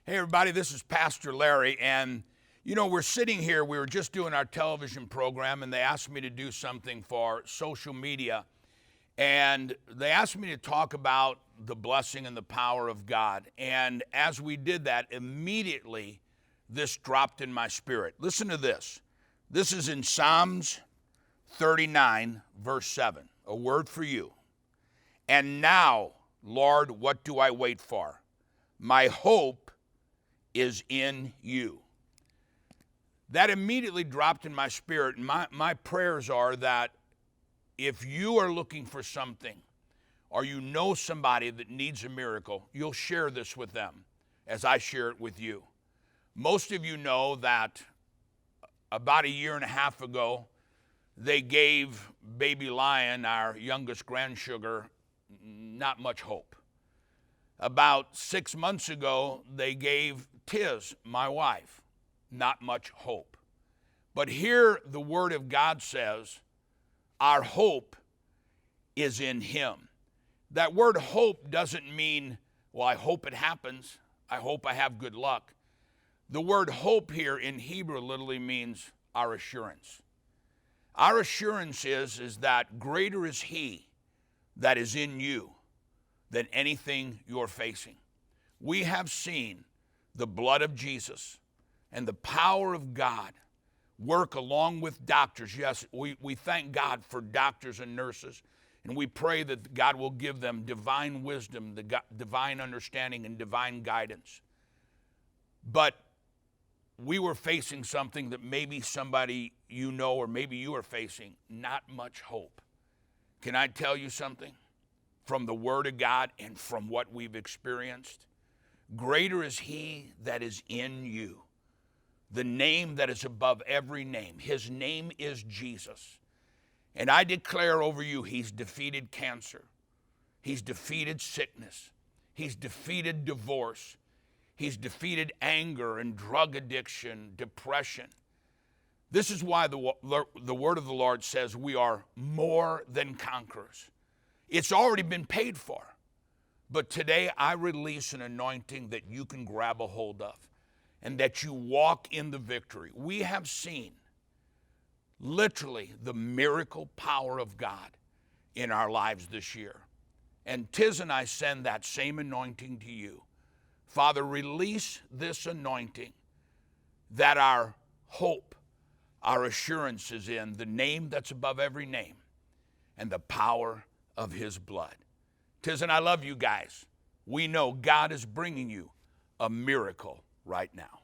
Hey, everybody, this is Pastor Larry. And, we're sitting here. We were just doing our television program, and they asked me to do something for social media. And they asked me to talk about the blessing and the power of God. And as we did that, immediately this dropped in my spirit. Listen to this. This is in Psalms 39, verse 7. A word for you. And now, Lord, what do I wait for? My hope is in you. That immediately dropped in my spirit. And my prayers are that if you are looking for something or you know somebody that needs a miracle, you'll share this with them as I share it with you. Most of you know that about a year and a half ago, they gave baby Lion, our youngest grandsugar, not much hope. About 6 months ago, they gave Tiz, my wife, not much hope. But here the Word of God says, our hope is in Him. That word hope doesn't mean, well, I hope it happens. I hope I have good luck. The word hope here in Hebrew literally means our assurance. Our assurance is that greater is He that is in you than anything you're facing. We have seen the blood of Jesus and the power of God work along with doctors. Yes, we thank God for doctors and nurses, and we pray that God will give them divine wisdom, divine understanding, and divine guidance. But we were facing something that maybe somebody you know or maybe you are facing, not much hope. Can I tell you something? From the Word of God and from what we've experienced, greater is He that is in you, the name that is above every name. His name is Jesus. And I declare over you, He's defeated cancer. He's defeated sickness. He's defeated divorce. He's defeated anger and drug addiction, depression. This is why the word of the Lord says we are more than conquerors. It's already been paid for. But today I release an anointing that you can grab a hold of and that you walk in the victory. We have seen literally the miracle power of God in our lives this year. And Tiz and I send that same anointing to you. Father, release this anointing that our hope, our assurance is in the name that's above every name and the power of His blood. Tiz and I love you guys. We know God is bringing you a miracle right now.